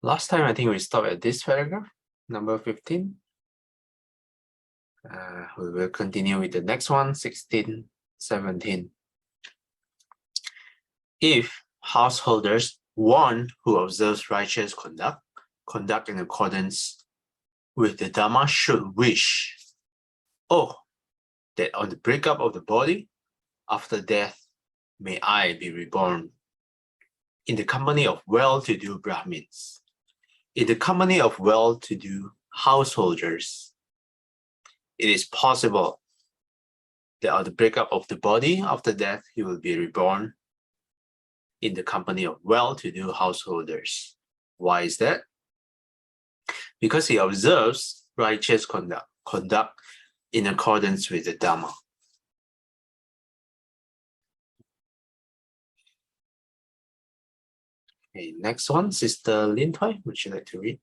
Last time, I think we stopped at this paragraph, number 15. We will continue with the next one, 16, 17. If householders, one who observes righteous conduct in accordance with the Dhamma should wish, that on the breakup of the body, after death, may I be reborn in the company of well-to-do Brahmins, in the company of well-to-do householders. It is possible that on the breakup of the body, after death, he will be reborn in the company of well-to-do householders. Why is that? Because he observes righteous conduct in accordance with the Dhamma. Okay, next one, Sister Lin Toy, would you like to read?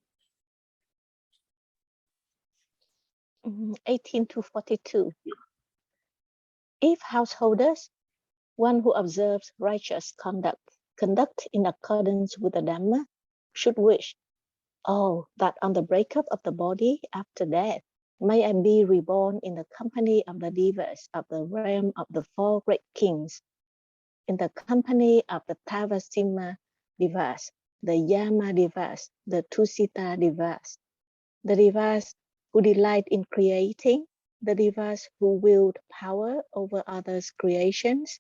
18 to 42. If householders, one who observes righteous conduct in accordance with the Dhamma, should wish, that on the breakup of the body after death, may I be reborn in the company of the devas of the realm of the four great kings, in the company of the Tavasima devas, the Yama devas, the Tusita devas, the devas who delight in creating, the devas who wield power over others' creations,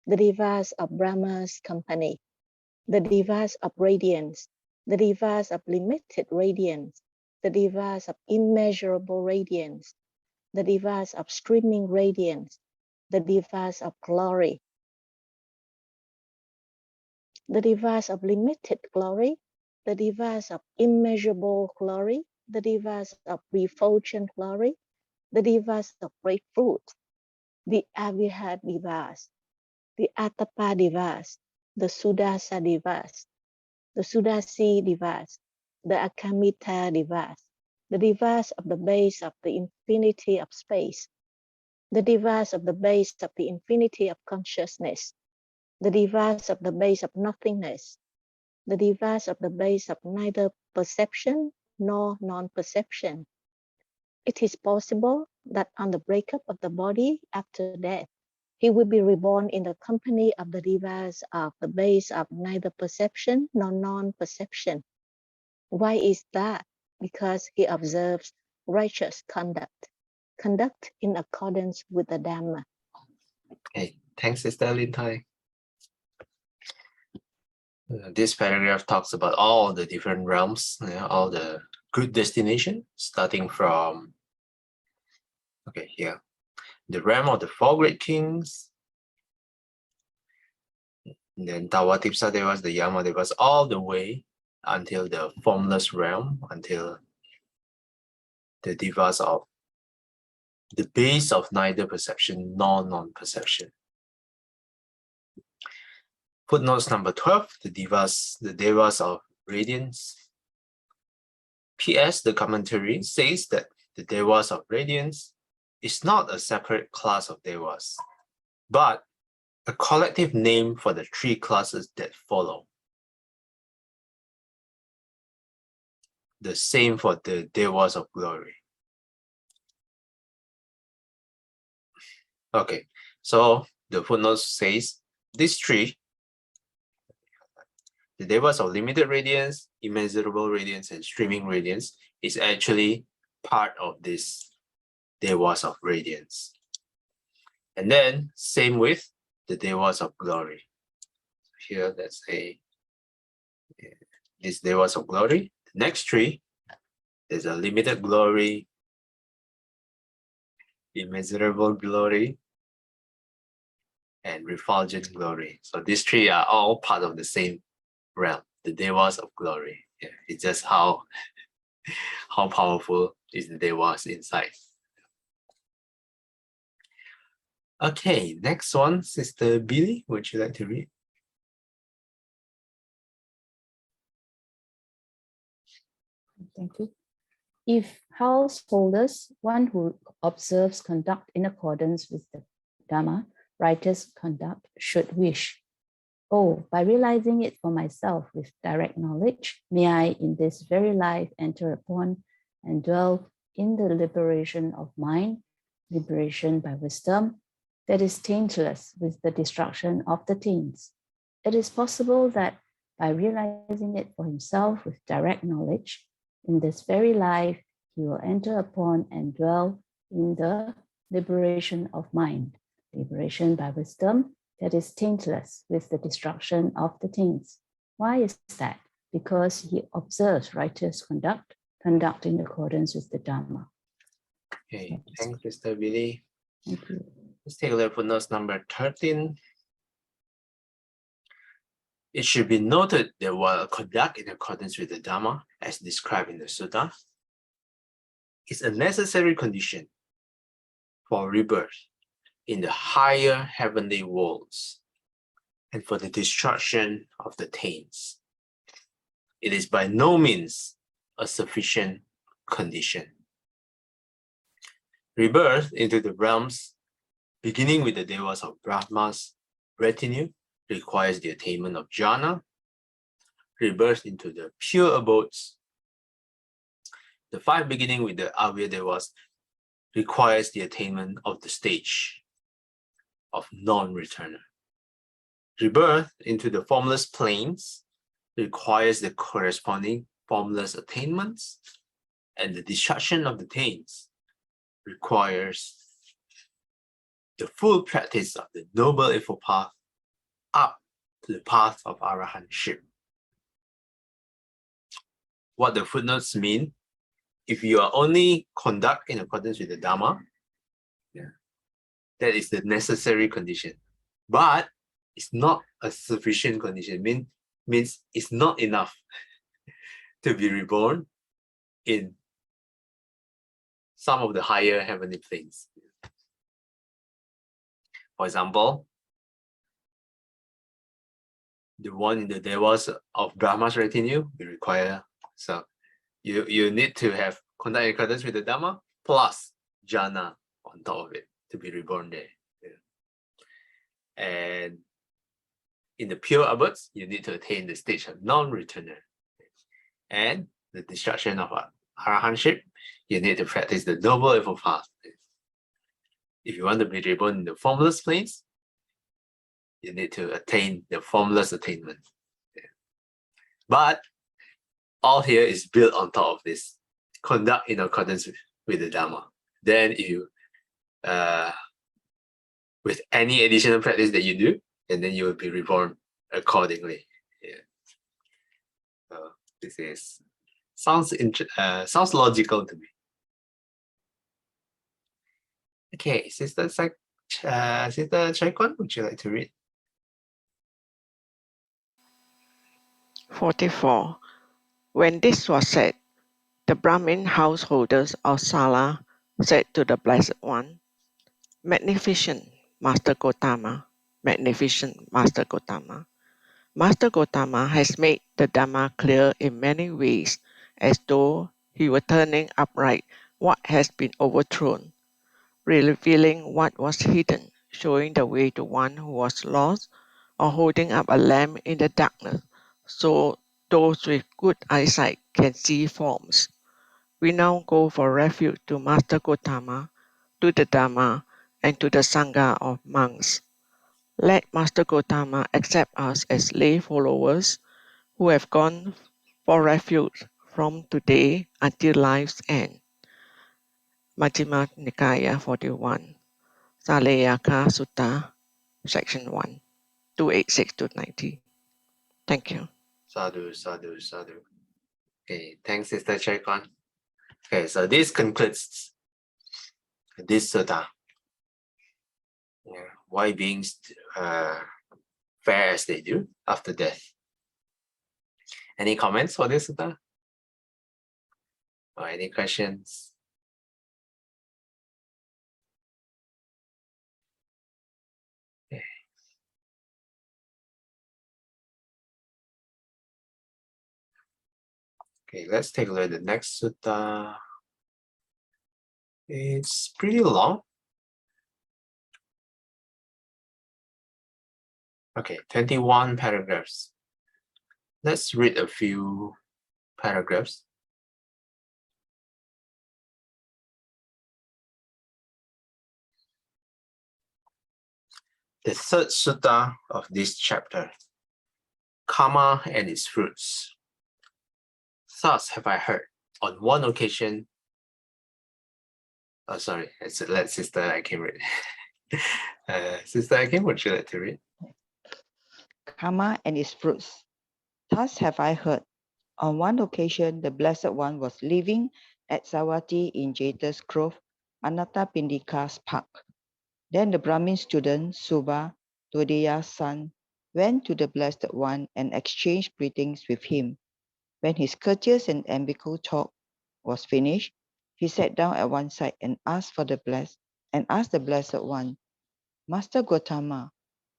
the devas of Brahma's company, the devas of radiance, the devas of limited radiance, the devas of immeasurable radiance, the devas of streaming radiance, the devas of glory, the devas of limited glory, the devas of immeasurable glory, the devas of refulgent glory, the devas of great fruit, the Avihat devas, the Atapa devas, the Sudasa devas, the Sudasi devas, the Akamita devas, the devas of the base of the infinity of space, the devas of the base of the infinity of consciousness, the devas of the base of nothingness, the devas of the base of neither perception nor non-perception. It is possible that on the breakup of the body after death, he will be reborn in the company of the devas of the base of neither perception nor non-perception. Why is that? Because he observes righteous conduct in accordance with the Dhamma. Okay, thanks, Sister Lin Thai. This paragraph talks about all the different realms, all the good destinations, starting from, here, the realm of the four great kings, and then Tawatipsa Devas, the Yama Devas, all the way until the formless realm, until the devas of the base of neither perception nor non-perception. Footnotes number 12, the devas of radiance. P.S. The commentary says that the devas of radiance is not a separate class of devas, but a collective name for the three classes that follow. The same for the devas of glory. Okay, so the footnote says these three, the devas of limited radiance, immeasurable radiance, and streaming radiance, is actually part of this devas of radiance. And then same with the devas of glory. Here, let's say this devas of glory. The next three, there's a limited glory, immeasurable glory, and refulgent glory. So these three are all part of the same realm, the devas of glory. Yeah, it's just how powerful is the devas inside. Okay, next one, Sister Billy, would you like to read? Thank you. If householders, one who observes conduct in accordance with the Dhamma, righteous conduct, should wish, Oh, by realizing it for myself with direct knowledge, may I in this very life enter upon and dwell in the liberation of mind, liberation by wisdom, that is taintless with the destruction of the taints. It is possible that by realizing it for himself with direct knowledge, in this very life, he will enter upon and dwell in the liberation of mind, liberation by wisdom, that is taintless with the destruction of the taints. Why is that? Because he observes righteous conduct in accordance with the Dharma. Okay, thanks, Mr. Billy. Thank you. Let's take a look at footnotes number 13. It should be noted that while conduct in accordance with the Dharma, as described in the Sutta, is a necessary condition for rebirth in the higher heavenly worlds and for the destruction of the taints. It is by no means a sufficient condition. Rebirth into the realms, beginning with the devas of Brahma's retinue, requires the attainment of jhana. Rebirth into the pure abodes, the five beginning with the Avya devas, requires the attainment of the stage of non-returner. Rebirth into the formless planes requires the corresponding formless attainments, and the destruction of the taints requires the full practice of the Noble Eightfold Path up to the path of arahantship. What the footnotes mean, if you are only conduct in accordance with the Dharma, that is the necessary condition. But it's not a sufficient condition. Means it's not enough to be reborn in some of the higher heavenly planes. For example, the one in the devas of Brahma's retinue, we require, so you need to have conduct in accordance with the Dharma plus jhana on top of it to be reborn there. And in the pure abodes, you need to attain the stage of non-returner. And the destruction of arahantship, you need to practice the Noble Eightfold Path. If you want to be reborn in the formless planes, you need to attain the formless attainment. But all here is built on top of this. Conduct in accordance with the Dharma. Then you, with any additional practice that you do, and then you will be reborn accordingly. So this is sounds logical to me. Okay, Sister Chaikwan, would you like to read? 44. When this was said, the Brahmin householders of Sala said to the Blessed One, Magnificent Master Gotama, magnificent Master Gotama. Master Gotama has made the Dhamma clear in many ways, as though he were turning upright what has been overthrown, revealing what was hidden, showing the way to one who was lost, or holding up a lamp in the darkness, so those with good eyesight can see forms. We now go for refuge to Master Gotama, to the Dhamma, and to the Sangha of monks. Let Master Gotama accept us as lay followers who have gone for refuge from today until life's end. Majjhima Nikaya 41, Salayaka Sutta, Section 1, 286 to 90. Thank you. Sadhu, sadhu, sadhu. Okay, thanks, Sister Chaikwan. Okay, so this concludes this sutta. Why beings fare as they do after death. Any comments for this sutta? Or any questions? Okay, let's take a look at the next sutta. It's pretty long. Okay, 21 paragraphs. Let's read a few paragraphs. The third sutta of this chapter, Kamma and its fruits. Thus have I heard on one occasion. Oh, sorry, let Sister Akim read. Sister Akim, would you like to read? Kamma and its fruits. Thus have I heard. On one occasion, the Blessed One was living at Savatthi in Jeta's Grove, Anathapindika's park. Then the Brahmin student, Subha, Todeya's son, went to the Blessed One and exchanged greetings with him. When his courteous and amicable talk was finished, he sat down at one side and asked the Blessed One, Master Gotama,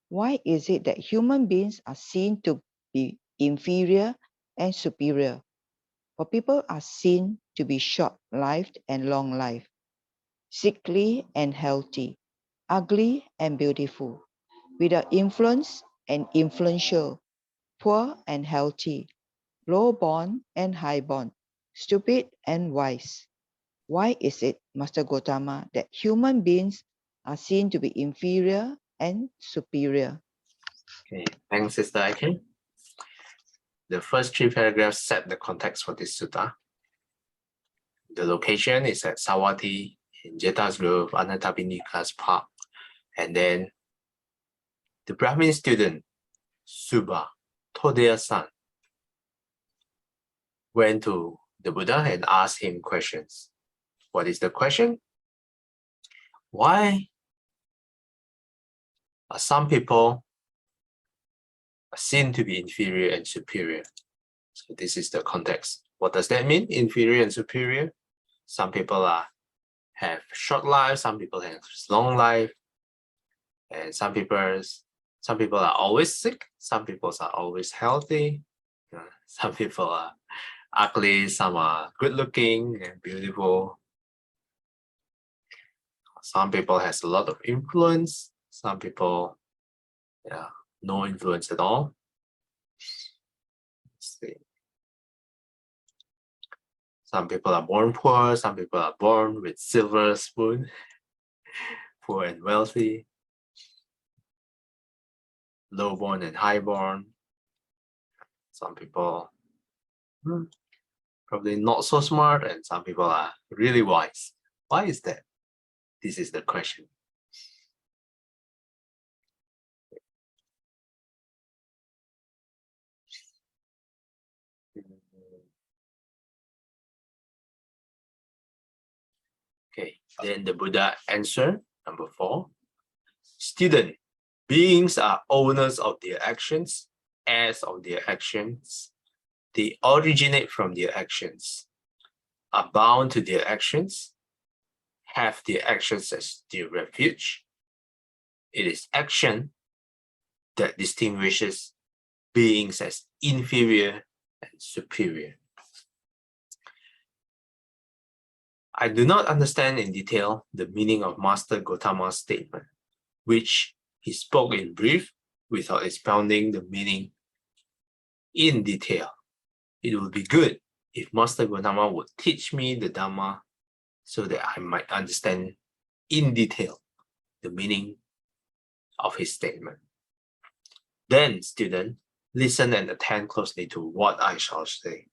why is it that human beings are seen to be inferior and superior? For people are seen to be short-lived and long-lived, sickly and healthy, ugly and beautiful, without influence and influential, poor and healthy, low-born and high-born, stupid and wise. Why is it, Master Gotama, that human beings are seen to be inferior and superior? Okay, thanks, Sister Akim. The first 3 paragraphs set the context for this sutta. The location is at Savatthi in Jeta's Grove, Anathapindika's park. And then the Brahmin student, Subha, Todeya's son, went to the Buddha and asked him questions. What is the question? Why are some people seen to be inferior and superior? So this is the context. What does that mean, inferior and superior? Some people have short life, some people have long life, and some people are always sick, some people are always healthy, some people are ugly, some are good looking and beautiful. Some people has a lot of influence, some people no influence at all. Let's see. Some people are born poor, some people are born with silver spoon, poor and wealthy, low-born and high-born. Some people probably not so smart, and some people are really wise. Why is that? This is the question. Okay, then the Buddha answered, number 4. Student, beings are owners of their actions, heirs of their actions. They originate from their actions, are bound to their actions, have their actions as their refuge. It is action that distinguishes beings as inferior and superior. I do not understand in detail the meaning of Master Gotama's statement, which he spoke in brief without expounding the meaning in detail. It would be good if Master Gotama would teach me the Dhamma so that I might understand in detail the meaning of his statement. Then, student, listen and attend closely to what I shall say.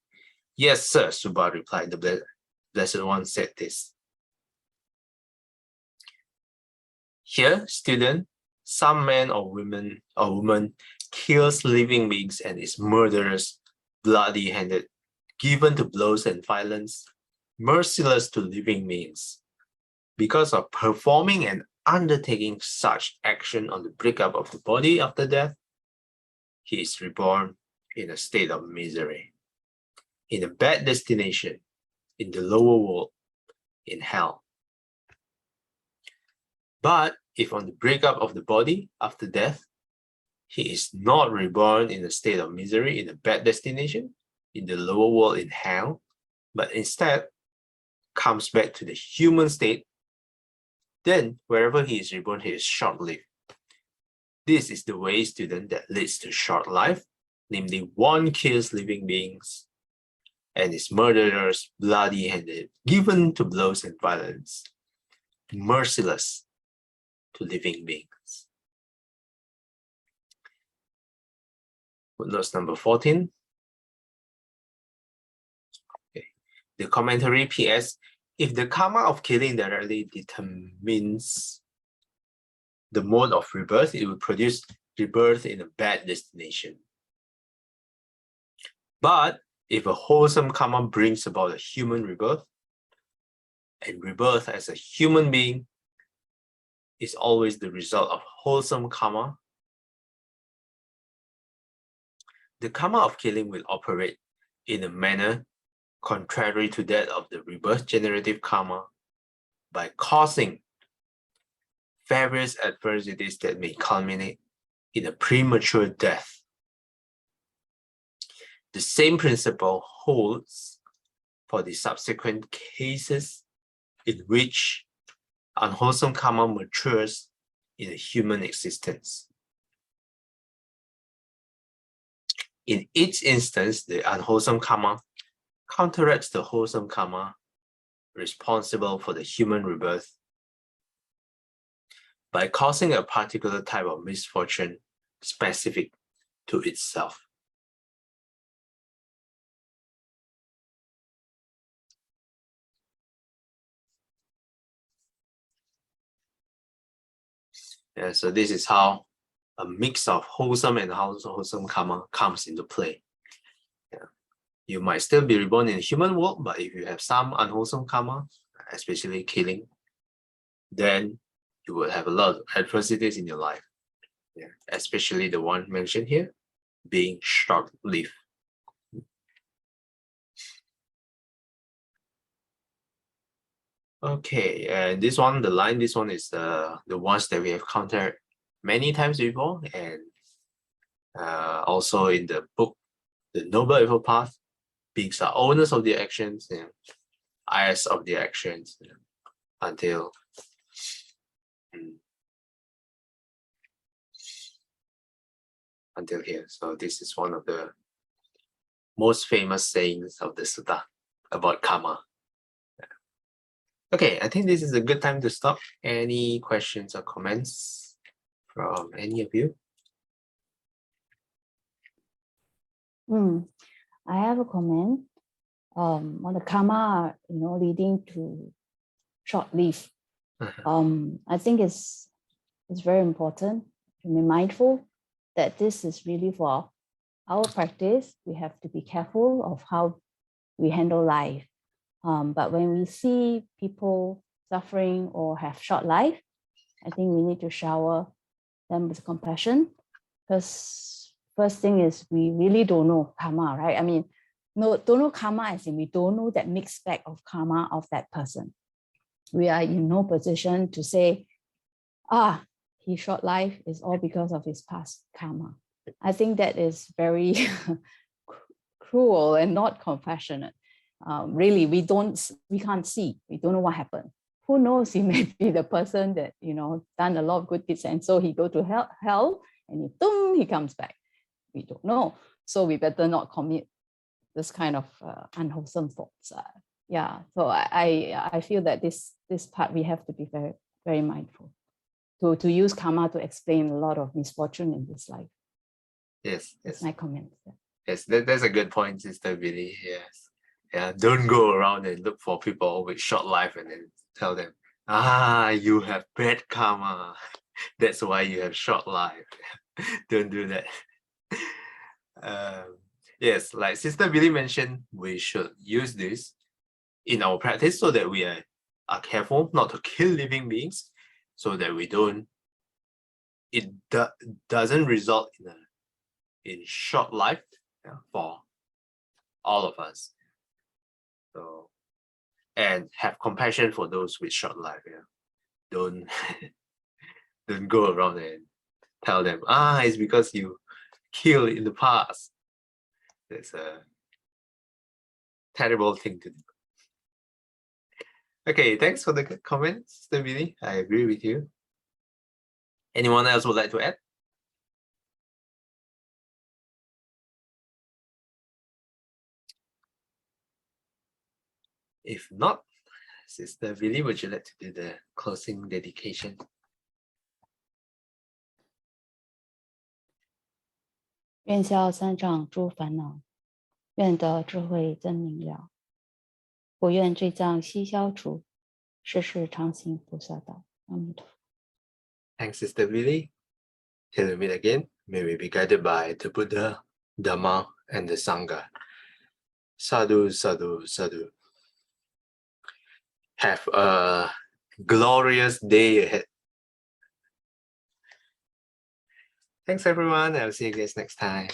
Yes, sir, Subha replied. The Blessed One said this. Here, student, some man or woman kills living beings and is murderous, bloody-handed, given to blows and violence, merciless to living beings. Because of performing and undertaking such action on the breakup of the body after death, he is reborn in a state of misery, in a bad destination, in the lower world, in hell. But if on the breakup of the body after death, he is not reborn in a state of misery, in a bad destination, in the lower world, in hell, but instead comes back to the human state, then wherever he is reborn, he is short-lived. This is the way, student, that leads to short life, namely one kills living beings and is murderers, bloody-handed, given to blows and violence, merciless to living beings. Footnotes number 14. Okay. The commentary PS, if the karma of killing directly determines the mode of rebirth, it will produce rebirth in a bad destination. But if a wholesome karma brings about a human rebirth, and rebirth as a human being is always the result of wholesome karma, the karma of killing will operate in a manner contrary to that of the rebirth generative karma by causing various adversities that may culminate in a premature death. The same principle holds for the subsequent cases in which unwholesome karma matures in a human existence. In each instance, the unwholesome karma counteracts the wholesome karma responsible for the human rebirth by causing a particular type of misfortune specific to itself. Yeah, so this is how a mix of wholesome and unwholesome karma comes into play. Yeah. You might still be reborn in the human world, but if you have some unwholesome karma, especially killing, then you will have a lot of adversities in your life. Yeah. Especially the one mentioned here, being short-lived. Okay, and this one, this one is the ones that we have counted many times before, and also in the book, The Noble Evil Path, beings are owners of their actions and heirs of their actions until here. So this is one of the most famous sayings of the sutta about karma. Okay, I think this is a good time to stop. Any questions or comments from any of you? I have a comment on the karma, leading to short leave. I think it's very important to be mindful that this is really for our practice. We have to be careful of how we handle life. But when we see people suffering or have short life, I think we need to shower them with compassion, because first thing is we really don't know karma, right? I mean, don't know karma as in we don't know that mixed bag of karma of that person. We are in no position to say, his short life is all because of his past karma. I think that is very cruel and not compassionate. Really, we can't see. We don't know what happened. Who knows? He may be the person that done a lot of good deeds, and so he go to hell, and he comes back. We don't know. So we better not commit this kind of unwholesome thoughts. So I feel that this part we have to be very, very mindful to use karma to explain a lot of misfortune in this life. Yes. That's my comment. Yes, that's a good point, Sister Billy. Yes. Yeah, don't go around and look for people with short life and then tell them, you have bad karma. That's why you have short life. Don't do that. Yes, like Sister Billy mentioned, we should use this in our practice so that we are careful not to kill living beings, so that we don't, doesn't result in short life for all of us. So, and have compassion for those with short life. Don't go around and tell them, it's because you killed in the past. That's a terrible thing to do. Okay, thanks for the comments, Sister Billy. I agree with you. Anyone else would like to add? If not, Sister Billy, would you like to do the closing dedication? 愿消三障诸烦恼，愿得智慧真明了。我愿罪障悉消除，世世常行菩萨道。阿弥陀佛。 Thanks, Sister Billy. Till we meet again, may we be guided by the Buddha, Dhamma, and the Sangha. Sadhu, sadhu, sadhu. Have a glorious day ahead. Thanks, everyone. I'll see you guys next time.